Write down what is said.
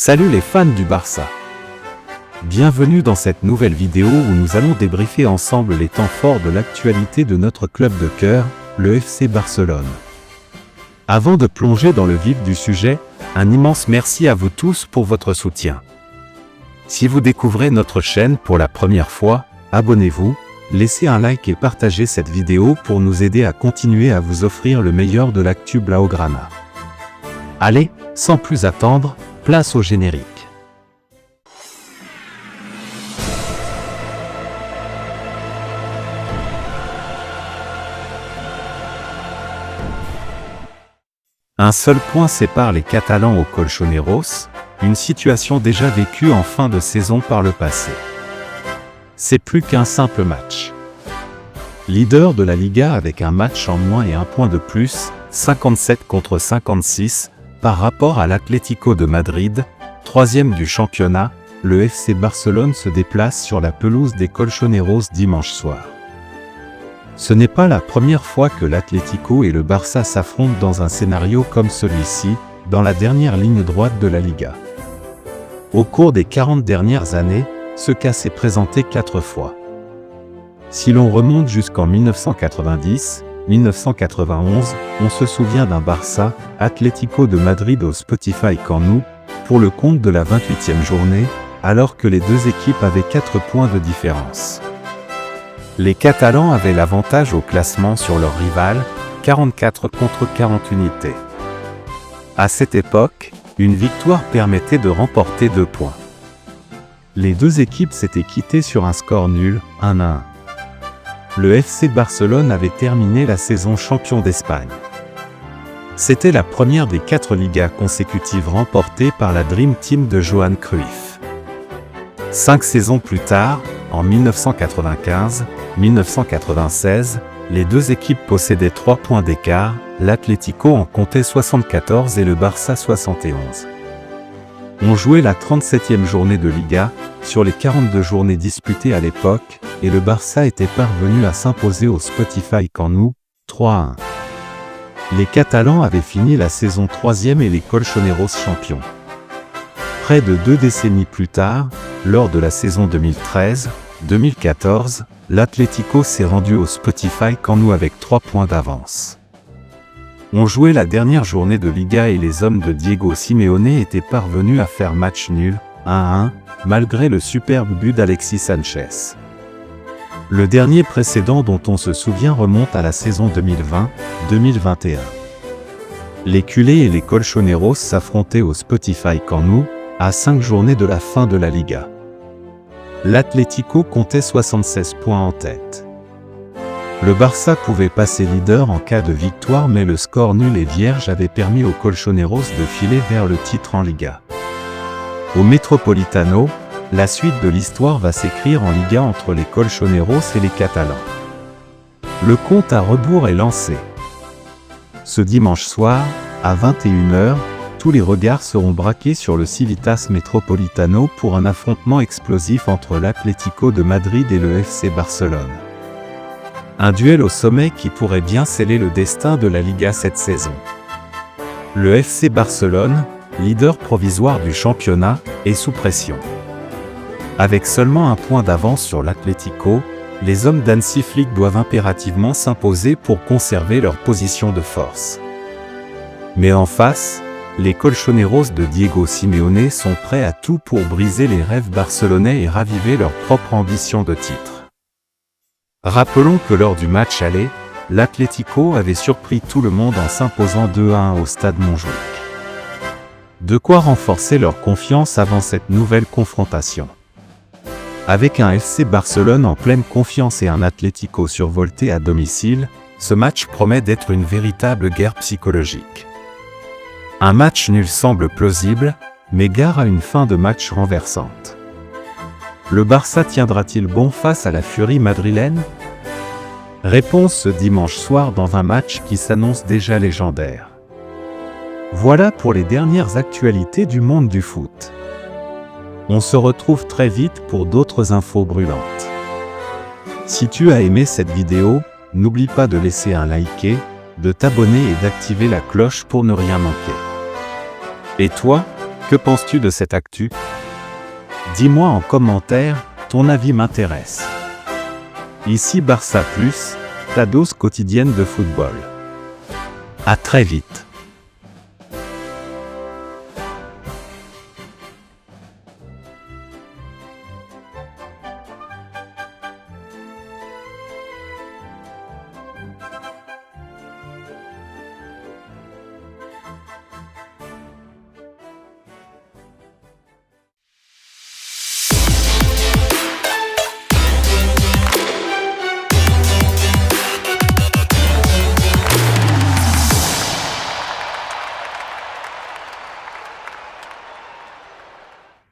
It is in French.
Salut les fans du Barça. Bienvenue dans cette nouvelle vidéo où nous allons débriefer ensemble les temps forts de l'actualité de notre club de cœur, le FC Barcelone. Avant de plonger dans le vif du sujet, un immense merci à vous tous pour votre soutien. Si vous découvrez notre chaîne pour la première fois, abonnez-vous, laissez un like et partagez cette vidéo pour nous aider à continuer à vous offrir le meilleur de l'actu Blaugrana. Allez, sans plus attendre, place au générique. Un seul point sépare les Catalans aux Colchoneros, une situation déjà vécue en fin de saison par le passé. C'est plus qu'un simple match. Leader de la Liga avec un match en moins et un point de plus, 57 contre 56, par rapport à l'Atlético de Madrid, troisième du championnat, le FC Barcelone se déplace sur la pelouse des Colchoneros dimanche soir. Ce n'est pas la première fois que l'Atlético et le Barça s'affrontent dans un scénario comme celui-ci, dans la dernière ligne droite de la Liga. Au cours des 40 dernières années, ce cas s'est présenté 4 fois. Si l'on remonte jusqu'en 1990, 1991, on se souvient d'un Barça, Atlético de Madrid au Spotify Camp Nou, pour le compte de la 28e journée, alors que les deux équipes avaient 4 points de différence. Les Catalans avaient l'avantage au classement sur leur rival, 44 contre 40 unités. À cette époque, une victoire permettait de remporter 2 points. Les deux équipes s'étaient quittées sur un score nul, 1-1. Le FC Barcelone avait terminé la saison champion d'Espagne. C'était la première des 4 Ligas consécutives remportées par la Dream Team de Johan Cruyff. 5 saisons plus tard, en 1995, 1996, les deux équipes possédaient 3 points d'écart, l'Atlético en comptait 74 et le Barça 71. On jouait la 37e journée de Liga, sur les 42 journées disputées à l'époque, et le Barça était parvenu à s'imposer au Spotify Camp Nou, 3-1. Les Catalans avaient fini la saison 3e et les Colchoneros champions. Près de 2 décennies plus tard, lors de la saison 2013-2014, l'Atlético s'est rendu au Spotify Camp Nou avec 3 points d'avance. On jouait la dernière journée de Liga et les hommes de Diego Simeone étaient parvenus à faire match nul, 1-1, malgré le superbe but d'Alexis Sanchez. Le dernier précédent dont on se souvient remonte à la saison 2020-2021. Les culés et les Colchoneros s'affrontaient au Spotify Camp Nou, à 5 journées de la fin de la Liga. L'Atlético comptait 76 points en tête. Le Barça pouvait passer leader en cas de victoire mais le score nul et vierge avait permis aux Colchoneros de filer vers le titre en Liga. Au Metropolitano, la suite de l'histoire va s'écrire en Liga entre les Colchoneros et les Catalans. Le compte à rebours est lancé. Ce dimanche soir, à 21h, tous les regards seront braqués sur le Civitas Metropolitano pour un affrontement explosif entre l'Atlético de Madrid et le FC Barcelone. Un duel au sommet qui pourrait bien sceller le destin de la Liga cette saison. Le FC Barcelone, leader provisoire du championnat, est sous pression. Avec seulement un point d'avance sur l'Atlético, les hommes d'Hansi Flick doivent impérativement s'imposer pour conserver leur position de force. Mais en face, les Colchoneros de Diego Simeone sont prêts à tout pour briser les rêves barcelonais et raviver leur propre ambition de titre. Rappelons que lors du match aller, l'Atlético avait surpris tout le monde en s'imposant 2-1 au stade Montjuïc. De quoi renforcer leur confiance avant cette nouvelle confrontation. Avec un FC Barcelone en pleine confiance et un Atlético survolté à domicile, ce match promet d'être une véritable guerre psychologique. Un match nul semble plausible, mais gare à une fin de match renversante. Le Barça tiendra-t-il bon face à la furie madrilène? Réponse ce dimanche soir dans un match qui s'annonce déjà légendaire. Voilà pour les dernières actualités du monde du foot. On se retrouve très vite pour d'autres infos brûlantes. Si tu as aimé cette vidéo, n'oublie pas de laisser un like, de t'abonner et d'activer la cloche pour ne rien manquer. Et toi, Que penses-tu de cette actu? Dis-moi en commentaire, ton avis m'intéresse. Ici Barça Plus, ta dose quotidienne de football. À très vite.